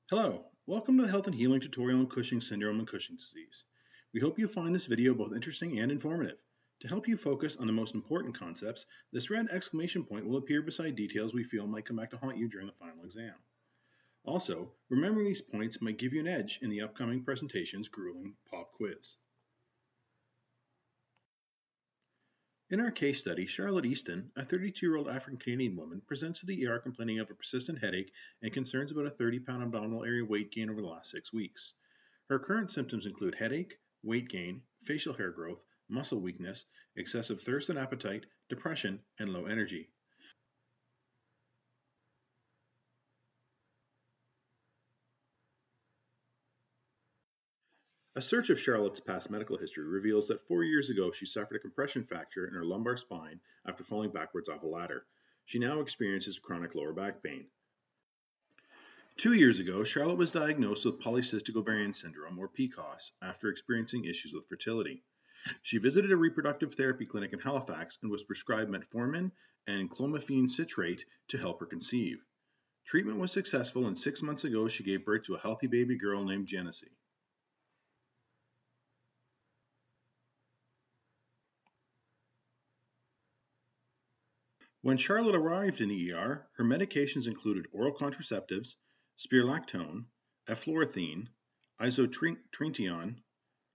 Hello, welcome to the Health and Healing tutorial on Cushing syndrome and Cushing's disease. We hope you find this video both interesting and informative. To help you focus on the most important concepts, this red exclamation point will appear beside details we feel might come back to haunt you during the final exam. Also, remembering these points might give you an edge in the upcoming presentation's grueling pop quiz. In our case study, Charlotte Easton, a 32-year-old African-Canadian woman, presents to the ER complaining of a persistent headache and concerns about a 30-pound abdominal area weight gain over the last 6 weeks. Her current symptoms include headache, weight gain, facial hair growth, muscle weakness, excessive thirst and appetite, depression, and low energy. A search of Charlotte's past medical history reveals that 4 years ago she suffered a compression fracture in her lumbar spine after falling backwards off a ladder. She now experiences chronic lower back pain. 2 years ago, Charlotte was diagnosed with polycystic ovarian syndrome, or PCOS, after experiencing issues with fertility. She visited a reproductive therapy clinic in Halifax and was prescribed metformin and clomiphene citrate to help her conceive. Treatment was successful, and 6 months ago she gave birth to a healthy baby girl named Genesee. When Charlotte arrived in the ER, her medications included oral contraceptives, spirulactone, eflornithine, isotretinoin,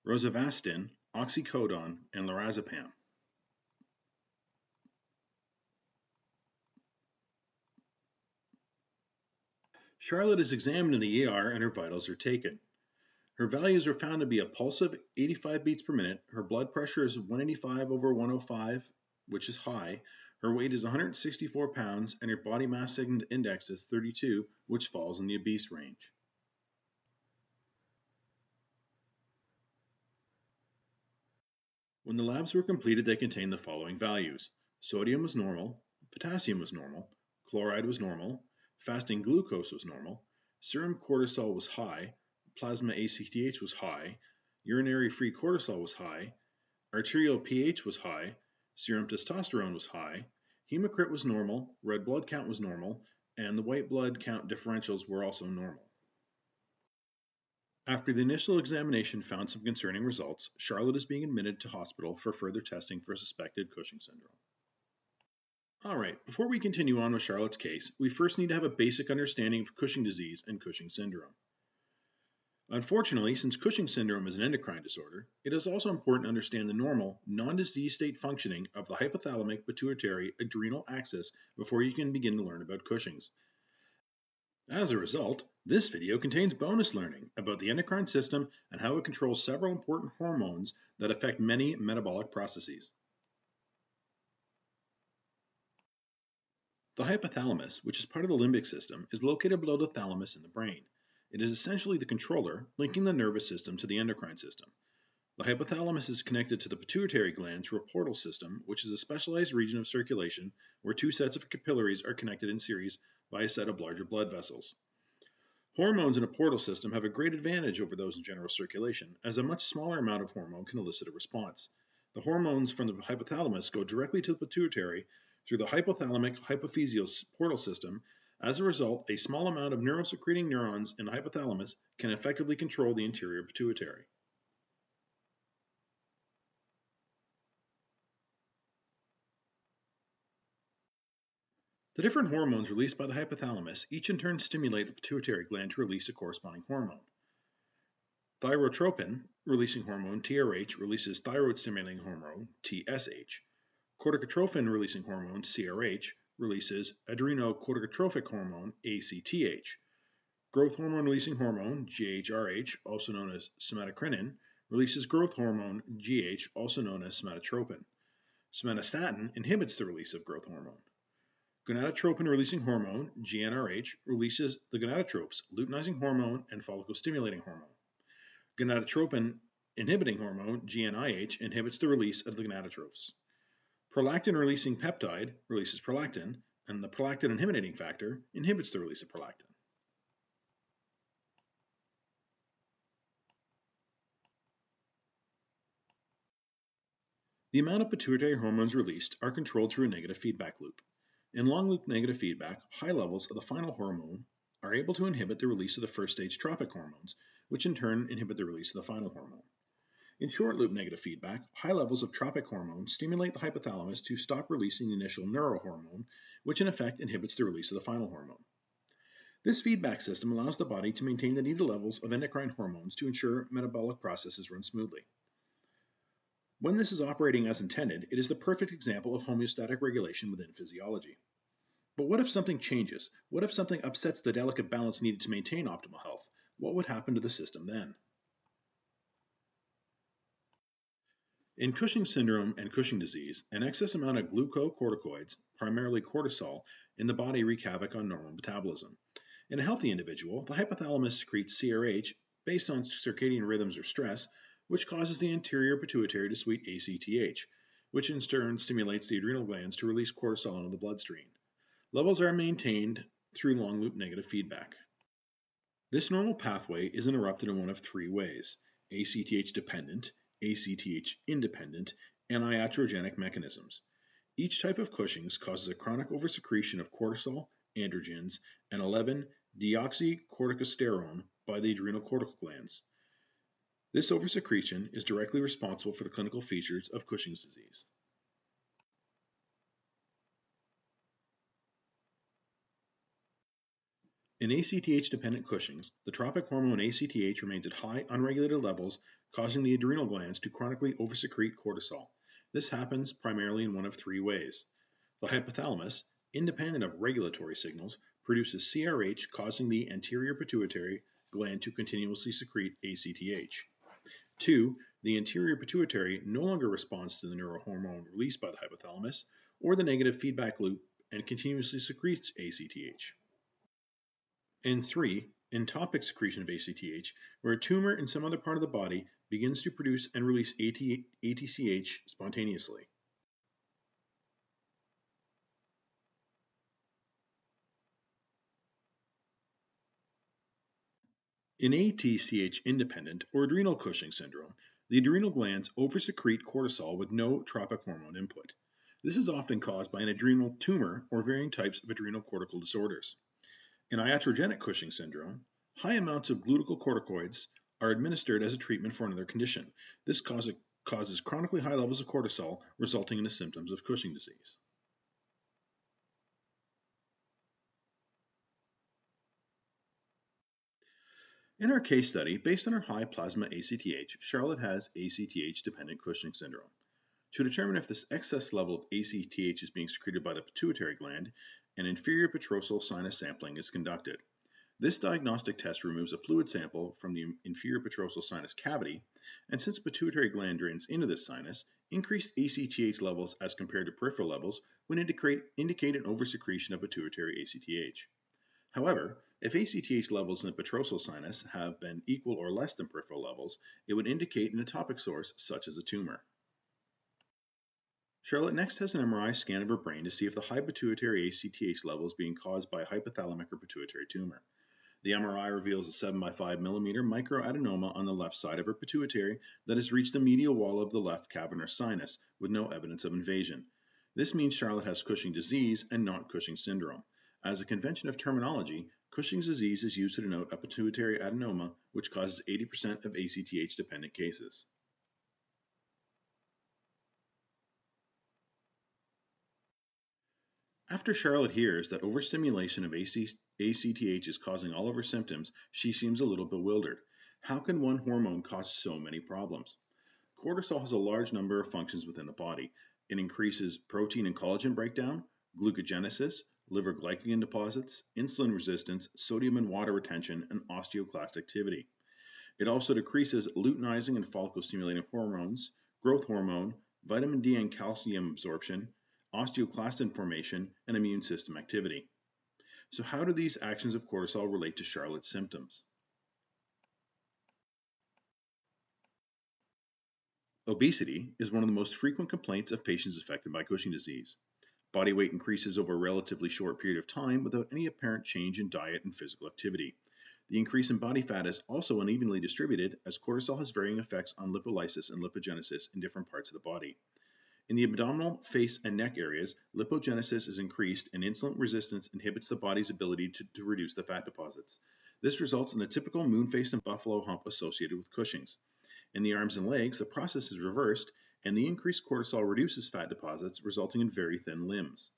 rosuvastatin, oxycodone, and lorazepam. Charlotte is examined in the ER and her vitals are taken. Her values are found to be a pulse of 85 beats per minute, her blood pressure is 185/105, which is high, her weight is 164 pounds, and her body mass index is 32, which falls in the obese range. When the labs were completed, they contained the following values. Sodium was normal, potassium was normal, chloride was normal, fasting glucose was normal, serum cortisol was high, plasma ACTH was high, urinary free cortisol was high, arterial pH was high, serum testosterone was high, hematocrit was normal, red blood count was normal, and the white blood count differentials were also normal. After the initial examination found some concerning results, Charlotte is being admitted to hospital for further testing for suspected Cushing syndrome. Alright, before we continue on with Charlotte's case, we first need to have a basic understanding of Cushing disease and Cushing syndrome. Unfortunately, since Cushing syndrome is an endocrine disorder, it is also important to understand the normal, non-disease state functioning of the hypothalamic pituitary adrenal axis before you can begin to learn about Cushing's. As a result, this video contains bonus learning about the endocrine system and how it controls several important hormones that affect many metabolic processes. The hypothalamus, which is part of the limbic system, is located below the thalamus in the brain. It is essentially the controller linking the nervous system to the endocrine system. The hypothalamus is connected to the pituitary gland through a portal system, which is a specialized region of circulation where two sets of capillaries are connected in series by a set of larger blood vessels. Hormones in a portal system have a great advantage over those in general circulation, as a much smaller amount of hormone can elicit a response. The hormones from the hypothalamus go directly to the pituitary through the hypothalamic hypophyseal portal system. As a result, a small amount of neurosecreting neurons in the hypothalamus can effectively control the interior pituitary. The different hormones released by the hypothalamus each in turn stimulate the pituitary gland to release a corresponding hormone. Thyrotropin, releasing hormone TRH, releases thyroid-stimulating hormone TSH. Corticotrophin, releasing hormone CRH, releases adrenocorticotropic hormone ACTH. Growth hormone releasing hormone GHRH, also known as somatocrinin, releases growth hormone GH, also known as somatotropin. Somatostatin inhibits the release of growth hormone. Gonadotropin-releasing hormone, GnRH, releases the gonadotropes, luteinizing hormone and follicle-stimulating hormone. Gonadotropin-inhibiting hormone, GnIH, inhibits the release of the gonadotropes. Prolactin-releasing peptide releases prolactin, and the prolactin-inhibiting factor inhibits the release of prolactin. The amount of pituitary hormones released are controlled through a negative feedback loop. In long loop negative feedback, high levels of the final hormone are able to inhibit the release of the first stage tropic hormones, which in turn inhibit the release of the final hormone. In short loop negative feedback, high levels of tropic hormone stimulate the hypothalamus to stop releasing the initial neurohormone, which in effect inhibits the release of the final hormone. This feedback system allows the body to maintain the needed levels of endocrine hormones to ensure metabolic processes run smoothly. When this is operating as intended, it is the perfect example of homeostatic regulation within physiology. But what if something changes? What if something upsets the delicate balance needed to maintain optimal health? What would happen to the system then? In Cushing syndrome and Cushing disease, an excess amount of glucocorticoids, primarily cortisol, in the body wreak havoc on normal metabolism. In a healthy individual, the hypothalamus secretes CRH based on circadian rhythms or stress, which causes the anterior pituitary to secrete ACTH, which in turn stimulates the adrenal glands to release cortisol into the bloodstream. Levels are maintained through long-loop negative feedback. This normal pathway is interrupted in one of three ways: ACTH-dependent, ACTH-independent, and iatrogenic mechanisms. Each type of Cushing's causes a chronic oversecretion of cortisol, androgens, and 11-deoxycorticosterone by the adrenal cortical glands. This oversecretion is directly responsible for the clinical features of Cushing's disease. In ACTH-dependent Cushing's, the tropic hormone ACTH remains at high, unregulated levels, causing the adrenal glands to chronically oversecrete cortisol. This happens primarily in one of three ways. The hypothalamus, independent of regulatory signals, produces CRH, causing the anterior pituitary gland to continuously secrete ACTH. 2. The anterior pituitary no longer responds to the neurohormone released by the hypothalamus or the negative feedback loop and continuously secretes ACTH. And 3. Entopic secretion of ACTH, where a tumor in some other part of the body begins to produce and release ATCH spontaneously. In ATCH-independent or adrenal Cushing syndrome, the adrenal glands oversecrete cortisol with no tropic hormone input. This is often caused by an adrenal tumor or varying types of adrenal cortical disorders. In iatrogenic Cushing syndrome, high amounts of glucocorticoids are administered as a treatment for another condition. This causes chronically high levels of cortisol, resulting in the symptoms of Cushing disease. In our case study, based on her high plasma ACTH, Charlotte has ACTH-dependent Cushing syndrome. To determine if this excess level of ACTH is being secreted by the pituitary gland, an inferior petrosal sinus sampling is conducted. This diagnostic test removes a fluid sample from the inferior petrosal sinus cavity, and since the pituitary gland drains into this sinus, increased ACTH levels as compared to peripheral levels would indicate an oversecretion of pituitary ACTH. However, if ACTH levels in the petrosal sinus have been equal or less than peripheral levels, it would indicate an ectopic source such as a tumor. Charlotte next has an MRI scan of her brain to see if the high pituitary ACTH level is being caused by a hypothalamic or pituitary tumor. The MRI reveals a 7 by 5 millimeter microadenoma on the left side of her pituitary that has reached the medial wall of the left cavernous sinus with no evidence of invasion. This means Charlotte has Cushing disease and not Cushing syndrome. As a convention of terminology, Cushing's disease is used to denote a pituitary adenoma, which causes 80% of ACTH-dependent cases. After Charlotte hears that overstimulation of ACTH is causing all of her symptoms, she seems a little bewildered. How can one hormone cause so many problems? Cortisol has a large number of functions within the body. It increases protein and collagen breakdown, glucogenesis, liver glycogen deposits, insulin resistance, sodium and water retention, and osteoclast activity. It also decreases luteinizing and follicle-stimulating hormones, growth hormone, vitamin D and calcium absorption, osteoclastin formation, and immune system activity. So how do these actions of cortisol relate to Charlotte's symptoms? Obesity is one of the most frequent complaints of patients affected by Cushing disease. Body weight increases over a relatively short period of time without any apparent change in diet and physical activity. The increase in body fat is also unevenly distributed as cortisol has varying effects on lipolysis and lipogenesis in different parts of the body. In the abdominal, face, and neck areas, lipogenesis is increased and insulin resistance inhibits the body's ability to reduce the fat deposits. This results in the typical moon face and buffalo hump associated with Cushing's. In the arms and legs, the process is reversed, and the increased cortisol reduces fat deposits, resulting in very thin limbs.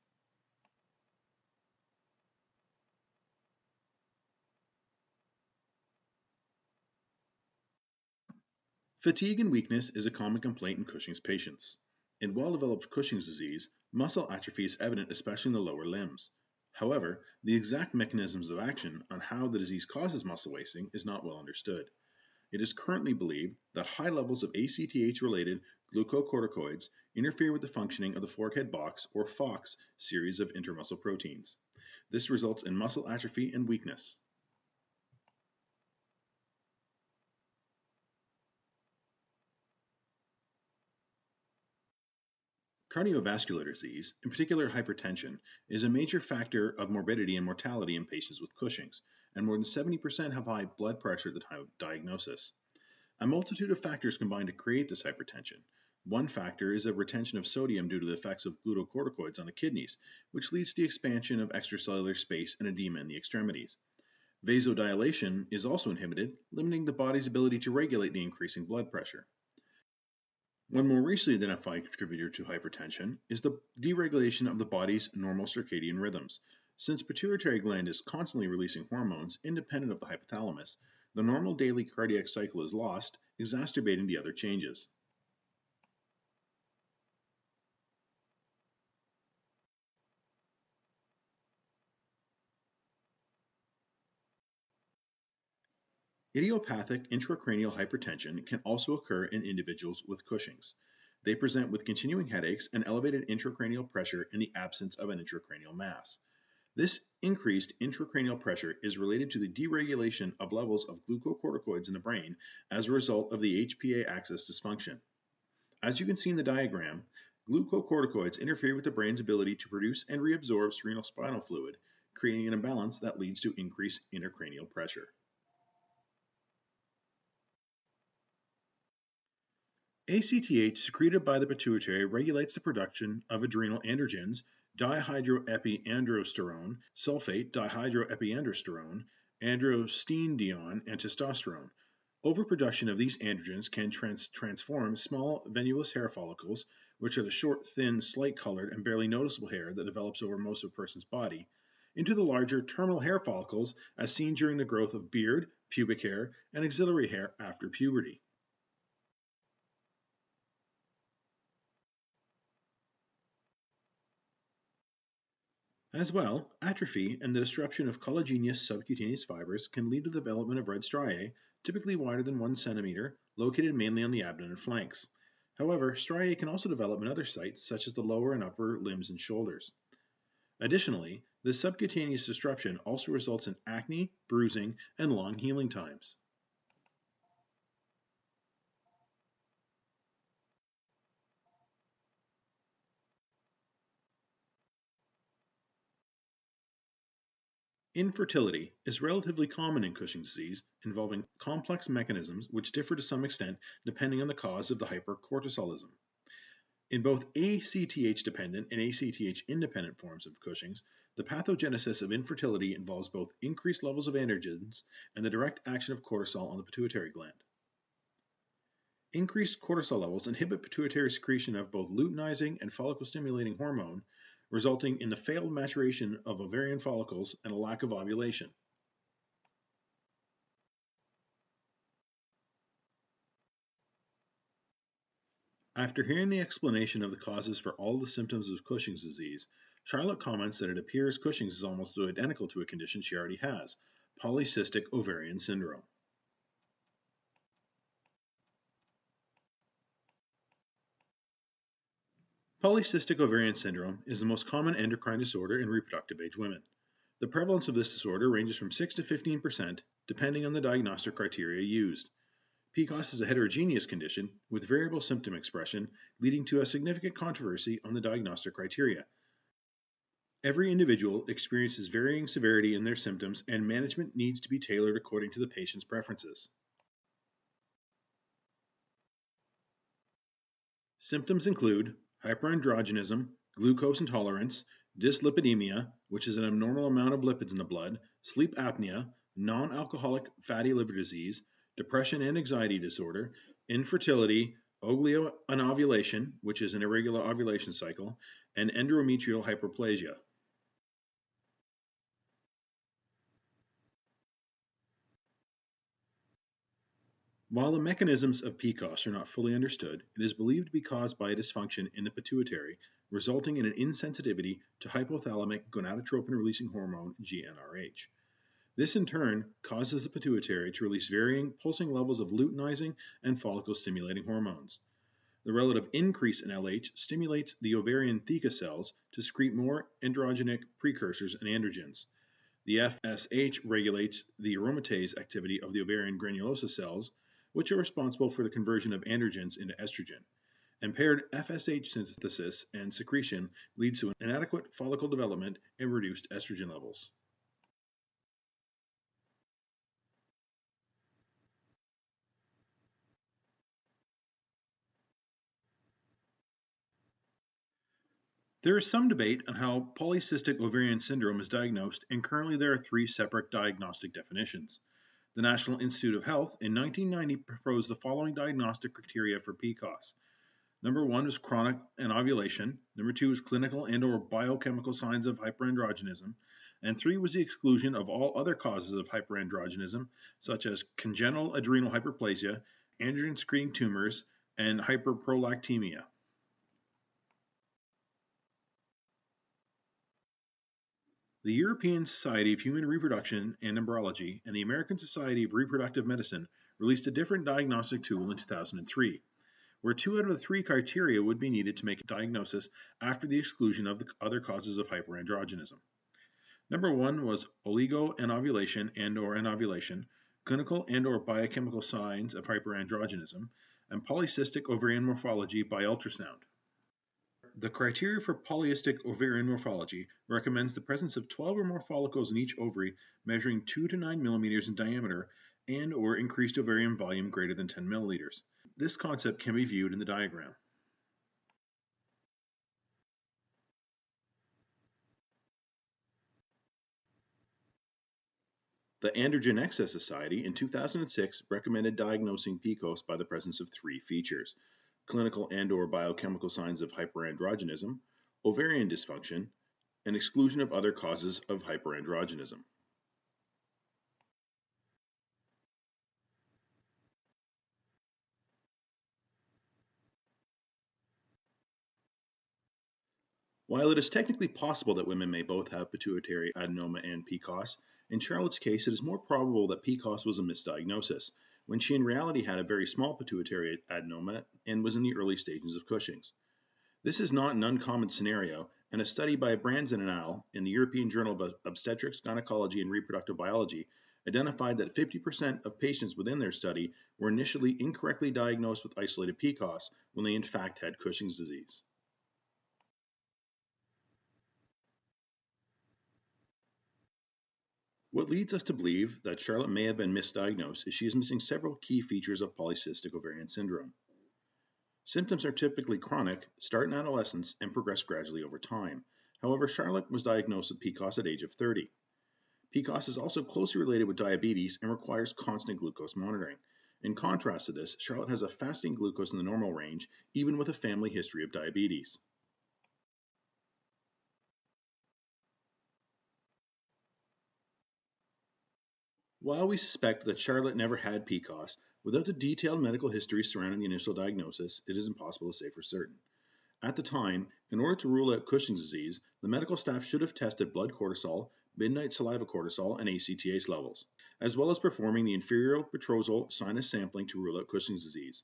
Fatigue and weakness is a common complaint in Cushing's patients. In well-developed Cushing's disease, muscle atrophy is evident especially in the lower limbs. However, the exact mechanisms of action on how the disease causes muscle wasting is not well understood. It is currently believed that high levels of ACTH-related glucocorticoids interfere with the functioning of the fork-head box or FOX series of intermuscle proteins. This results in muscle atrophy and weakness. Cardiovascular disease, in particular hypertension, is a major factor of morbidity and mortality in patients with Cushing's, and more than 70% have high blood pressure at the time of diagnosis. A multitude of factors combine to create this hypertension. One factor is a retention of sodium due to the effects of glucocorticoids on the kidneys, which leads to the expansion of extracellular space and edema in the extremities. Vasodilation is also inhibited, limiting the body's ability to regulate the increasing blood pressure. One more recently identified contributor to hypertension is the deregulation of the body's normal circadian rhythms. Since the pituitary gland is constantly releasing hormones independent of the hypothalamus, the normal daily cardiac cycle is lost, exacerbating the other changes. Idiopathic intracranial hypertension can also occur in individuals with Cushing's. They present with continuing headaches and elevated intracranial pressure in the absence of an intracranial mass. This increased intracranial pressure is related to the deregulation of levels of glucocorticoids in the brain as a result of the HPA axis dysfunction. As you can see in the diagram, glucocorticoids interfere with the brain's ability to produce and reabsorb cerebrospinal fluid, creating an imbalance that leads to increased intracranial pressure. ACTH secreted by the pituitary regulates the production of adrenal androgens, dihydroepiandrosterone, sulfate dihydroepiandrosterone, androstenedione, and testosterone. Overproduction of these androgens can transform small venulous hair follicles, which are the short, thin, slate-colored, and barely noticeable hair that develops over most of a person's body, into the larger terminal hair follicles as seen during the growth of beard, pubic hair, and axillary hair after puberty. As well, atrophy and the disruption of collagenous subcutaneous fibers can lead to the development of red striae, typically wider than 1 centimeter, located mainly on the abdomen and flanks. However, striae can also develop in other sites, such as the lower and upper limbs and shoulders. Additionally, this subcutaneous disruption also results in acne, bruising, and long healing times. Infertility is relatively common in Cushing's disease, involving complex mechanisms which differ to some extent depending on the cause of the hypercortisolism. In both ACTH-dependent and ACTH-independent forms of Cushing's, the pathogenesis of infertility involves both increased levels of androgens and the direct action of cortisol on the pituitary gland. Increased cortisol levels inhibit pituitary secretion of both luteinizing and follicle-stimulating hormone, resulting in the failed maturation of ovarian follicles and a lack of ovulation. After hearing the explanation of the causes for all the symptoms of Cushing's disease, Charlotte comments that it appears Cushing's is almost identical to a condition she already has, polycystic ovarian syndrome. Polycystic ovarian syndrome is the most common endocrine disorder in reproductive age women. The prevalence of this disorder ranges from 6 to 15%, depending on the diagnostic criteria used. PCOS is a heterogeneous condition with variable symptom expression, leading to a significant controversy on the diagnostic criteria. Every individual experiences varying severity in their symptoms, and management needs to be tailored according to the patient's preferences. Symptoms include hyperandrogenism, glucose intolerance, dyslipidemia, which is an abnormal amount of lipids in the blood, sleep apnea, non alcoholic fatty liver disease, depression and anxiety disorder, infertility, oleoanovulation, which is an irregular ovulation cycle, and endometrial hyperplasia. While the mechanisms of PCOS are not fully understood, it is believed to be caused by a dysfunction in the pituitary, resulting in an insensitivity to hypothalamic gonadotropin releasing hormone GnRH. This in turn causes the pituitary to release varying pulsing levels of luteinizing and follicle stimulating hormones. The relative increase in LH stimulates the ovarian theca cells to secrete more androgenic precursors and androgens. The FSH regulates the aromatase activity of the ovarian granulosa cells, which are responsible for the conversion of androgens into estrogen. Impaired FSH synthesis and secretion leads to inadequate follicle development and reduced estrogen levels. There is some debate on how polycystic ovarian syndrome is diagnosed, and currently there are three separate diagnostic definitions. The National Institute of Health in 1990 proposed the following diagnostic criteria for PCOS. Number one was chronic anovulation. Number two was clinical and/or biochemical signs of hyperandrogenism. And three was the exclusion of all other causes of hyperandrogenism, such as congenital adrenal hyperplasia, androgen-secreting tumors, and hyperprolactemia. The European Society of Human Reproduction and Embryology and the American Society of Reproductive Medicine released a different diagnostic tool in 2003, where 2 out of the 3 criteria would be needed to make a diagnosis after the exclusion of the other causes of hyperandrogenism. Number 1 was oligoanovulation and/or anovulation, clinical and/or biochemical signs of hyperandrogenism, and polycystic ovarian morphology by ultrasound. The criteria for polycystic ovarian morphology recommends the presence of 12 or more follicles in each ovary measuring 2 to 9 millimeters in diameter and or increased ovarian volume greater than 10 milliliters. This concept can be viewed in the diagram. The Androgen Excess Society in 2006 recommended diagnosing PCOS by the presence of 3 features: clinical and/or biochemical signs of hyperandrogenism, ovarian dysfunction, and exclusion of other causes of hyperandrogenism. While it is technically possible that women may both have pituitary adenoma and PCOS, in Charlotte's case it is more probable that PCOS was a misdiagnosis, when she in reality had a very small pituitary adenoma and was in the early stages of Cushing's. This is not an uncommon scenario, and a study by Branson et al. In the European Journal of Obstetrics, Gynecology, and Reproductive Biology identified that 50% of patients within their study were initially incorrectly diagnosed with isolated PCOS when they in fact had Cushing's disease. What leads us to believe that Charlotte may have been misdiagnosed is she is missing several key features of polycystic ovarian syndrome. Symptoms are typically chronic, start in adolescence, and progress gradually over time. However, Charlotte was diagnosed with PCOS at age of 30. PCOS is also closely related with diabetes and requires constant glucose monitoring. In contrast to this, Charlotte has a fasting glucose in the normal range, even with a family history of diabetes. While we suspect that Charlotte never had PCOS, without the detailed medical history surrounding the initial diagnosis, it is impossible to say for certain. At the time, in order to rule out Cushing's disease, the medical staff should have tested blood cortisol, midnight saliva cortisol, and ACTH levels, as well as performing the inferior petrosal sinus sampling to rule out Cushing's disease.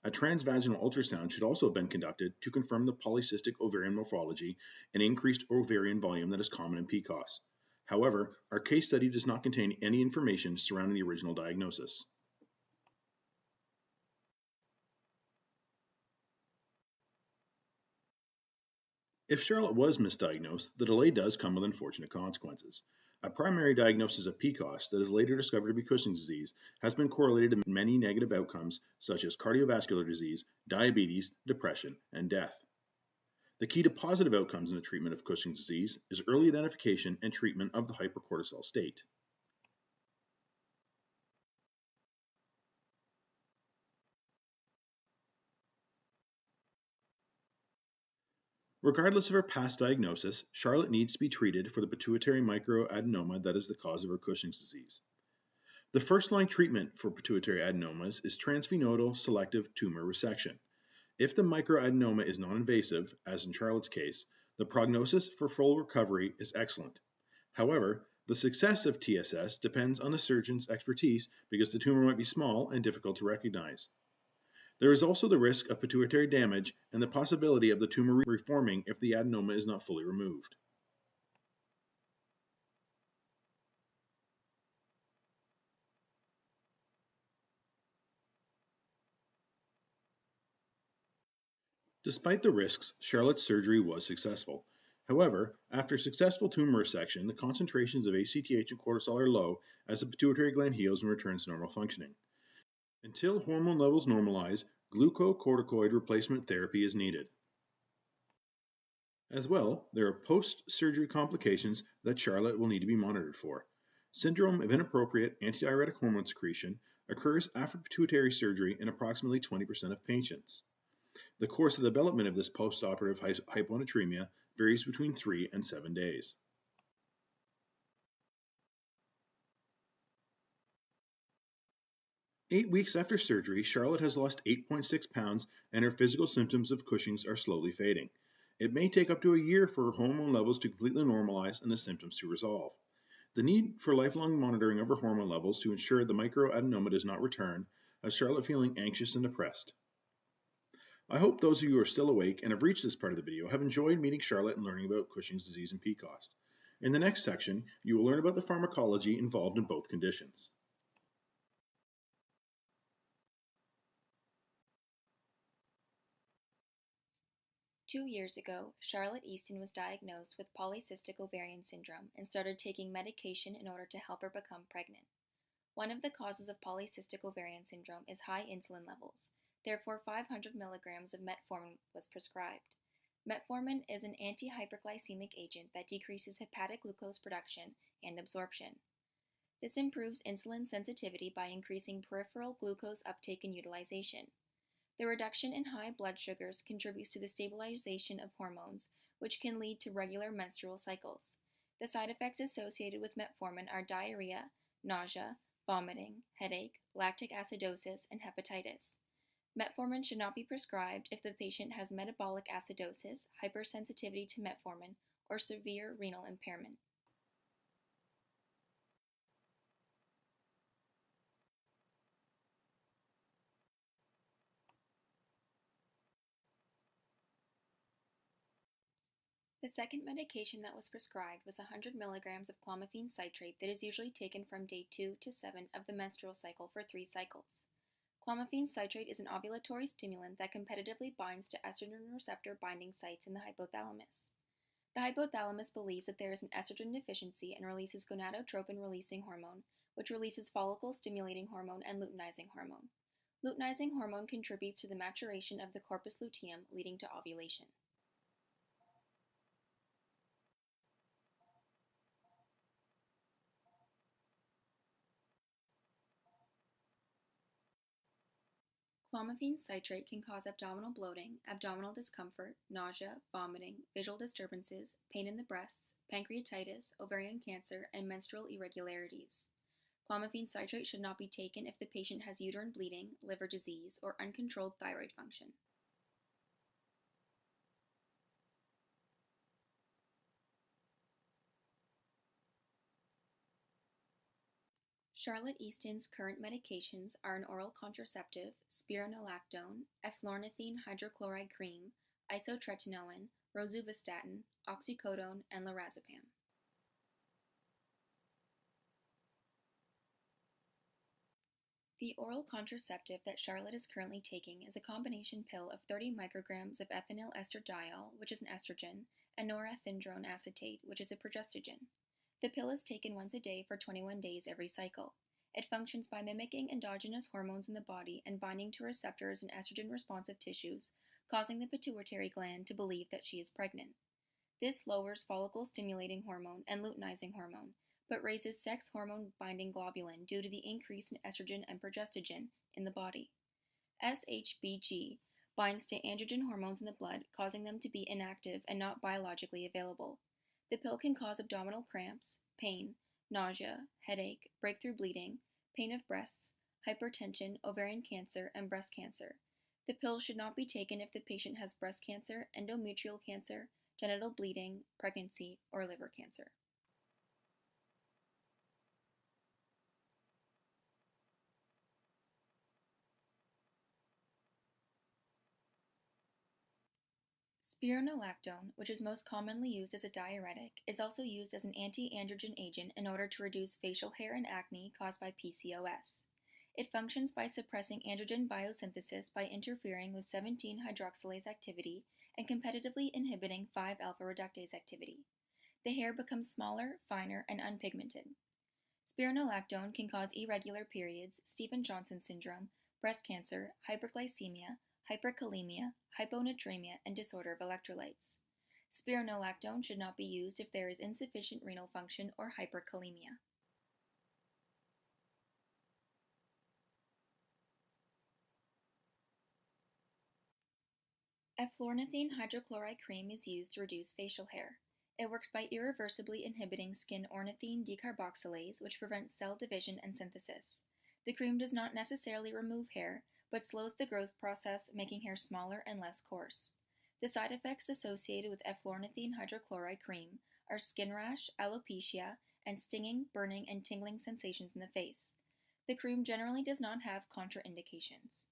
A transvaginal ultrasound should also have been conducted to confirm the polycystic ovarian morphology and increased ovarian volume that is common in PCOS. However, our case study does not contain any information surrounding the original diagnosis. If Charlotte was misdiagnosed, the delay does come with unfortunate consequences. A primary diagnosis of PCOS that is later discovered to be Cushing's disease has been correlated to many negative outcomes such as cardiovascular disease, diabetes, depression, and death. The key to positive outcomes in the treatment of Cushing's disease is early identification and treatment of the hypercortisol state. Regardless of her past diagnosis, Charlotte needs to be treated for the pituitary microadenoma that is the cause of her Cushing's disease. The first-line treatment for pituitary adenomas is transvenodal selective tumor resection. If the microadenoma is non-invasive, as in Charlotte's case, the prognosis for full recovery is excellent. However, the success of TSS depends on the surgeon's expertise because the tumor might be small and difficult to recognize. There is also the risk of pituitary damage and the possibility of the tumor reforming if the adenoma is not fully removed. Despite the risks, Charlotte's surgery was successful. However, after successful tumor resection, the concentrations of ACTH and cortisol are low as the pituitary gland heals and returns to normal functioning. Until hormone levels normalize, glucocorticoid replacement therapy is needed. As well, there are post-surgery complications that Charlotte will need to be monitored for. Syndrome of inappropriate antidiuretic hormone secretion occurs after pituitary surgery in approximately 20% of patients. The course of development of this postoperative hyponatremia varies between 3 and 7 days. Eight weeks after surgery, Charlotte has lost 8.6 pounds and her physical symptoms of Cushing's are slowly fading. It may take up to a year for her hormone levels to completely normalize and the symptoms to resolve. The need for lifelong monitoring of her hormone levels to ensure the microadenoma does not return has Charlotte feeling anxious and depressed. I hope those of you who are still awake and have reached this part of the video have enjoyed meeting Charlotte and learning about Cushing's disease and PCOS. In the next section, you will learn about the pharmacology involved in both conditions. Two years ago, Charlotte Easton was diagnosed with polycystic ovarian syndrome and started taking medication in order to help her become pregnant. One of the causes of polycystic ovarian syndrome is high insulin levels. Therefore, 500 milligrams of metformin was prescribed. Metformin is an anti-hyperglycemic agent that decreases hepatic glucose production and absorption. This improves insulin sensitivity by increasing peripheral glucose uptake and utilization. The reduction in high blood sugars contributes to the stabilization of hormones, which can lead to regular menstrual cycles. The side effects associated with metformin are diarrhea, nausea, vomiting, headache, lactic acidosis, and hepatitis. Metformin should not be prescribed if the patient has metabolic acidosis, hypersensitivity to metformin, or severe renal impairment. The second medication that was prescribed was 100 milligrams of clomiphene citrate that is usually taken from day 2 to 7 of the menstrual cycle for 3 cycles. Clomiphene citrate is an ovulatory stimulant that competitively binds to estrogen receptor binding sites in the hypothalamus. The hypothalamus believes that there is an estrogen deficiency and releases gonadotropin-releasing hormone, which releases follicle-stimulating hormone and luteinizing hormone. Luteinizing hormone contributes to the maturation of the corpus luteum, leading to ovulation. Clomiphene citrate can cause abdominal bloating, abdominal discomfort, nausea, vomiting, visual disturbances, pain in the breasts, pancreatitis, ovarian cancer, and menstrual irregularities. Clomiphene citrate should not be taken if the patient has uterine bleeding, liver disease, or uncontrolled thyroid function. Charlotte Easton's current medications are an oral contraceptive, spironolactone, eflornithine hydrochloride cream, isotretinoin, rosuvastatin, oxycodone, and lorazepam. The oral contraceptive that Charlotte is currently taking is a combination pill of 30 micrograms of ethinyl estradiol, which is an estrogen, and norethindrone acetate, which is a progestogen. The pill is taken once a day for 21 days every cycle. It functions by mimicking endogenous hormones in the body and binding to receptors in estrogen-responsive tissues, causing the pituitary gland to believe that she is pregnant. This lowers follicle-stimulating hormone and luteinizing hormone, but raises sex hormone-binding globulin due to the increase in estrogen and progestogen in the body. SHBG binds to androgen hormones in the blood, causing them to be inactive and not biologically available. The pill can cause abdominal cramps, pain, nausea, headache, breakthrough bleeding, pain of breasts, hypertension, ovarian cancer, and breast cancer. The pill should not be taken if the patient has breast cancer, endometrial cancer, genital bleeding, pregnancy, or liver cancer. Spironolactone, which is most commonly used as a diuretic, is also used as an anti-androgen agent in order to reduce facial hair and acne caused by PCOS. It functions by suppressing androgen biosynthesis by interfering with 17-hydroxylase activity and competitively inhibiting 5-alpha reductase activity. The hair becomes smaller, finer, and unpigmented. Spironolactone can cause irregular periods, Stevens-Johnson syndrome, breast cancer, hyperglycemia, hyperkalemia, hyponatremia, and disorder of electrolytes. Spironolactone should not be used if there is insufficient renal function or hyperkalemia. Eflornithine hydrochloride cream is used to reduce facial hair. It works by irreversibly inhibiting skin ornithine decarboxylase, which prevents cell division and synthesis. The cream does not necessarily remove hair, but slows the growth process, making hair smaller and less coarse. The side effects associated with eflornithine hydrochloride cream are skin rash, alopecia, and stinging, burning, and tingling sensations in the face. The cream generally does not have contraindications.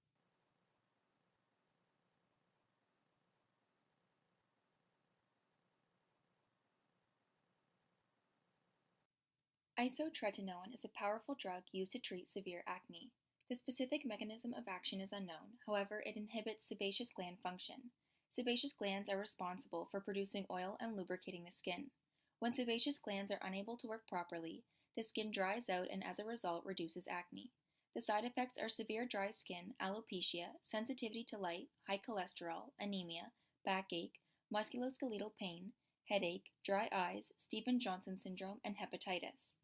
Isotretinoin is a powerful drug used to treat severe acne. The specific mechanism of action is unknown, however, it inhibits sebaceous gland function. Sebaceous glands are responsible for producing oil and lubricating the skin. When sebaceous glands are unable to work properly, the skin dries out and as a result reduces acne. The side effects are severe dry skin, alopecia, sensitivity to light, high cholesterol, anemia, backache, musculoskeletal pain, headache, dry eyes, Stevens-Johnson syndrome, and hepatitis.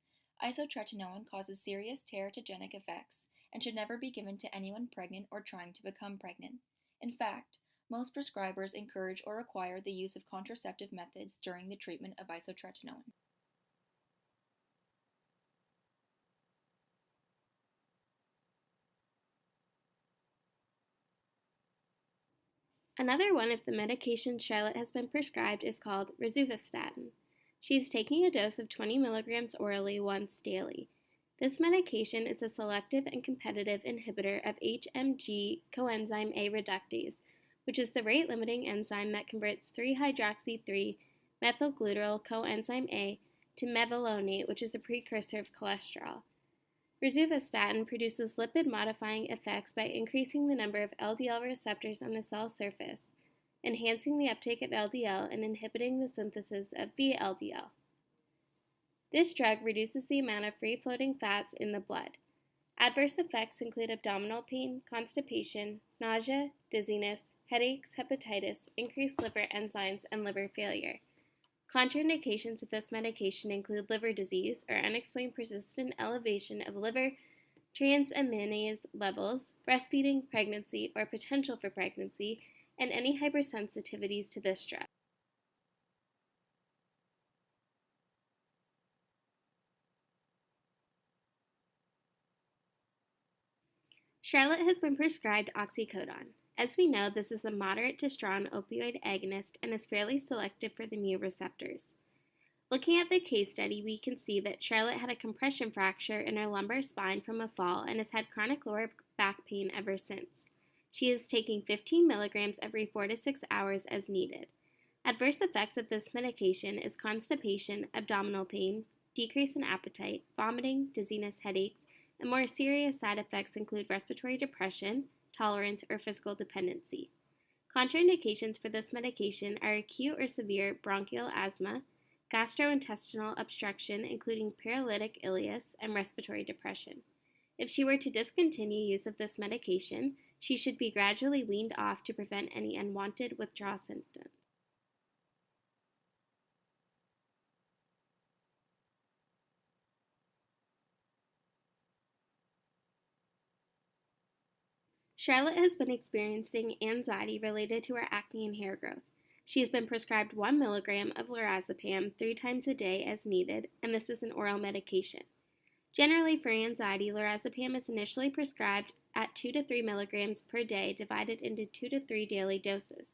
Isotretinoin causes serious teratogenic effects and should never be given to anyone pregnant or trying to become pregnant. In fact, most prescribers encourage or require the use of contraceptive methods during the treatment of isotretinoin. Another one of the medications Charlotte has been prescribed is called rosuvastatin. She is taking a dose of 20 milligrams orally once daily. This medication is a selective and competitive inhibitor of HMG coenzyme A reductase, which is the rate-limiting enzyme that converts 3-hydroxy-3-methylglutarate coenzyme A to mevalonate, which is a precursor of cholesterol. Rosuvastatin produces lipid-modifying effects by increasing the number of LDL receptors on the cell surface, enhancing the uptake of LDL and inhibiting the synthesis of VLDL. This drug reduces the amount of free-floating fats in the blood. Adverse effects include abdominal pain, constipation, nausea, dizziness, headaches, hepatitis, increased liver enzymes, and liver failure. Contraindications of this medication include liver disease or unexplained persistent elevation of liver transaminase levels, breastfeeding, pregnancy, or potential for pregnancy, and any hypersensitivities to this drug. Charlotte has been prescribed oxycodone. As we know, this is a moderate to strong opioid agonist and is fairly selective for the mu receptors. Looking at the case study, we can see that Charlotte had a compression fracture in her lumbar spine from a fall and has had chronic lower back pain ever since. She is taking 15 milligrams every 4 to 6 hours as needed. Adverse effects of this medication is constipation, abdominal pain, decrease in appetite, vomiting, dizziness, headaches, and more serious side effects include respiratory depression, tolerance, or physical dependency. Contraindications for this medication are acute or severe bronchial asthma, gastrointestinal obstruction, including paralytic ileus, and respiratory depression. If she were to discontinue use of this medication, She should be gradually weaned off to prevent any unwanted withdrawal symptoms. Charlotte has been experiencing anxiety related to her acne and hair growth. She has been prescribed 1 milligram of lorazepam 3 times a day as needed, and this is an oral medication. Generally, for anxiety, lorazepam is initially prescribed at 2 to 3 milligrams per day divided into 2 to 3 daily doses.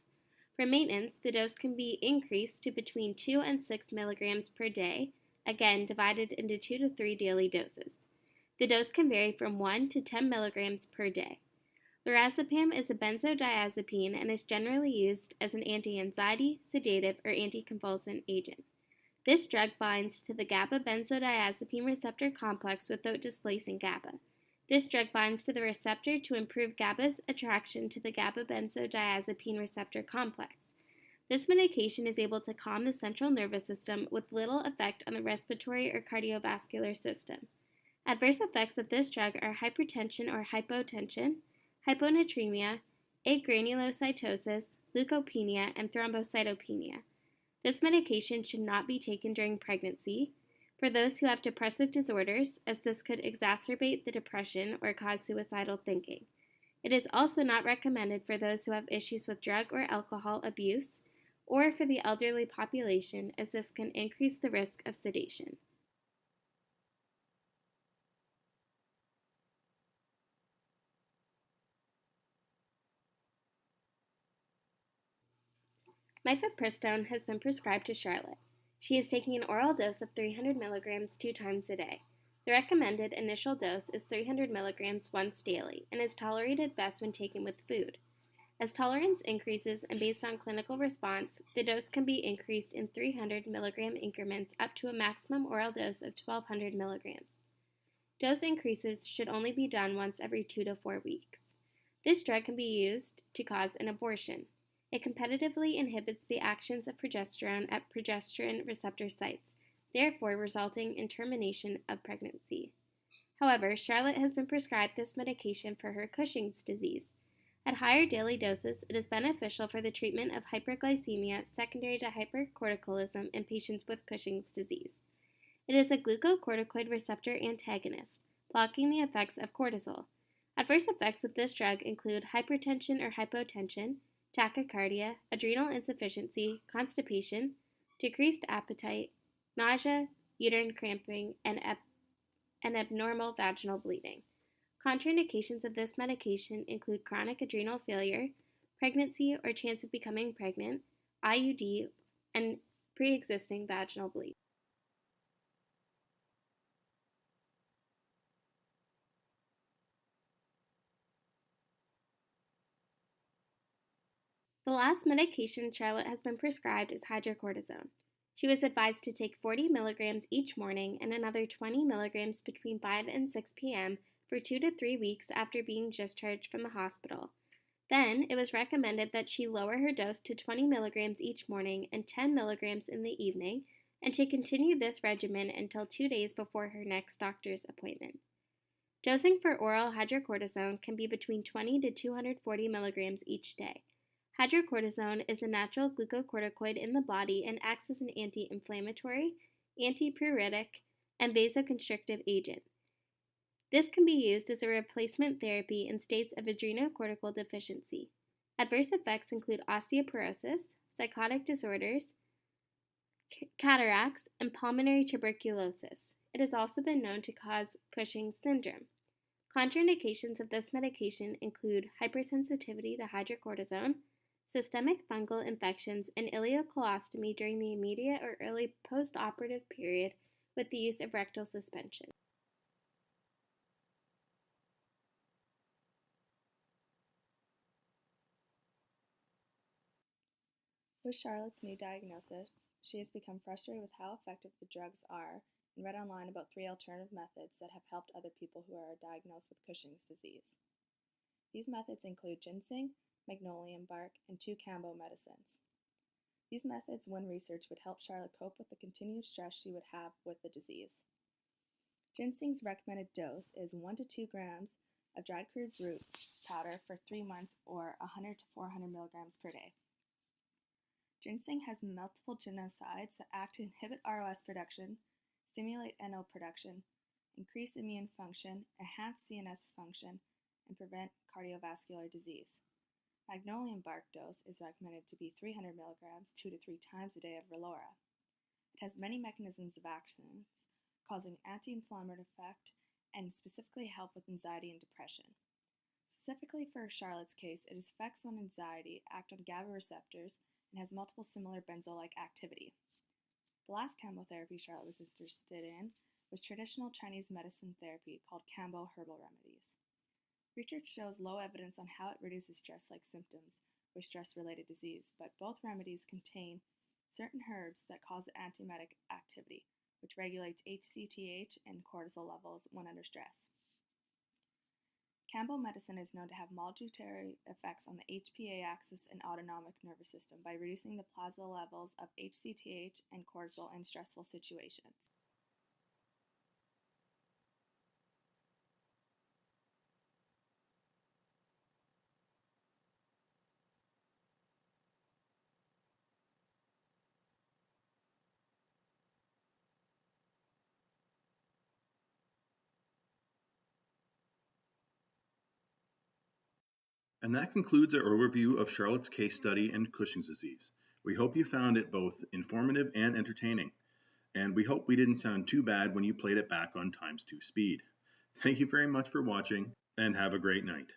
For maintenance, the dose can be increased to between 2 and 6 milligrams per day, again divided into 2 to 3 daily doses. The dose can vary from 1 to 10 milligrams per day. Lorazepam is a benzodiazepine and is generally used as an anti-anxiety, sedative, or anticonvulsant agent. This drug binds to the GABA benzodiazepine receptor complex without displacing GABA. This drug binds to the receptor to improve GABA's attraction to the GABA benzodiazepine receptor complex. This medication is able to calm the central nervous system with little effect on the respiratory or cardiovascular system. Adverse effects of this drug are hypertension or hypotension, hyponatremia, agranulocytosis, leukopenia, and thrombocytopenia. This medication should not be taken during pregnancy for those who have depressive disorders, as this could exacerbate the depression or cause suicidal thinking. It is also not recommended for those who have issues with drug or alcohol abuse, or for the elderly population, as this can increase the risk of sedation. Mifepristone has been prescribed to Charlotte. She is taking an oral dose of 300 milligrams 2 times a day. The recommended initial dose is 300 milligrams once daily and is tolerated best when taken with food. As tolerance increases and based on clinical response, the dose can be increased in 300 milligram increments up to a maximum oral dose of 1200 milligrams. Dose increases should only be done once every 2 to 4 weeks. This drug can be used to cause an abortion. It competitively inhibits the actions of progesterone at progesterone receptor sites, therefore resulting in termination of pregnancy. However, Charlotte has been prescribed this medication for her Cushing's disease. At higher daily doses, it is beneficial for the treatment of hyperglycemia secondary to hypercorticolism in patients with Cushing's disease. It is a glucocorticoid receptor antagonist, blocking the effects of cortisol. Adverse effects of this drug include hypertension or hypotension, tachycardia, adrenal insufficiency, constipation, decreased appetite, nausea, uterine cramping, and abnormal vaginal bleeding. Contraindications of this medication include chronic adrenal failure, pregnancy or chance of becoming pregnant, IUD, and pre-existing vaginal bleeding. The last medication Charlotte has been prescribed is hydrocortisone. She was advised to take 40 milligrams each morning and another 20 milligrams between 5 and 6 p.m. for 2 to 3 weeks after being discharged from the hospital. Then, it was recommended that she lower her dose to 20 milligrams each morning and 10 milligrams in the evening, and to continue this regimen until 2 days before her next doctor's appointment. Dosing for oral hydrocortisone can be between 20 to 240 milligrams each day. Hydrocortisone is a natural glucocorticoid in the body and acts as an anti-inflammatory, antipruritic, and vasoconstrictive agent. This can be used as a replacement therapy in states of adrenocortical deficiency. Adverse effects include osteoporosis, psychotic disorders, cataracts, and pulmonary tuberculosis. It has also been known to cause Cushing syndrome. Contraindications of this medication include hypersensitivity to hydrocortisone, systemic fungal infections, and ileocolostomy during the immediate or early post-operative period with the use of rectal suspension. With Charlotte's new diagnosis, she has become frustrated with how effective the drugs are and read online about 3 alternative methods that have helped other people who are diagnosed with Cushing's disease. These methods include ginseng, magnolium bark, and 2 Cambo medicines. These methods, when researched, would help Charlotte cope with the continued stress she would have with the disease. Ginseng's recommended dose is 1 to 2 grams of dried crude root powder for 3 months or 100 to 400 milligrams per day. Ginseng has multiple genocides that act to inhibit ROS production, stimulate NO production, increase immune function, enhance CNS function, and prevent cardiovascular disease. Magnolian bark dose is recommended to be 300 milligrams 2 to 3 times a day of Relora. It has many mechanisms of action, causing anti-inflammatory effect and specifically help with anxiety and depression. Specifically for Charlotte's case, its effects on anxiety act on GABA receptors and has multiple similar benzo-like activity. The last chemotherapy Charlotte was interested in was traditional Chinese medicine therapy called Cambo herbal remedies. Research shows low evidence on how it reduces stress-like symptoms with stress-related disease, but both remedies contain certain herbs that cause antiemetic activity, which regulates HCTH and cortisol levels when under stress. Cambo medicine is known to have salutary effects on the HPA axis and autonomic nervous system by reducing the plasma levels of HCTH and cortisol in stressful situations. And that concludes our overview of Charlotte's case study and Cushing's disease. We hope you found it both informative and entertaining. And we hope we didn't sound too bad when you played it back on ×2 speed. Thank you very much for watching, and have a great night.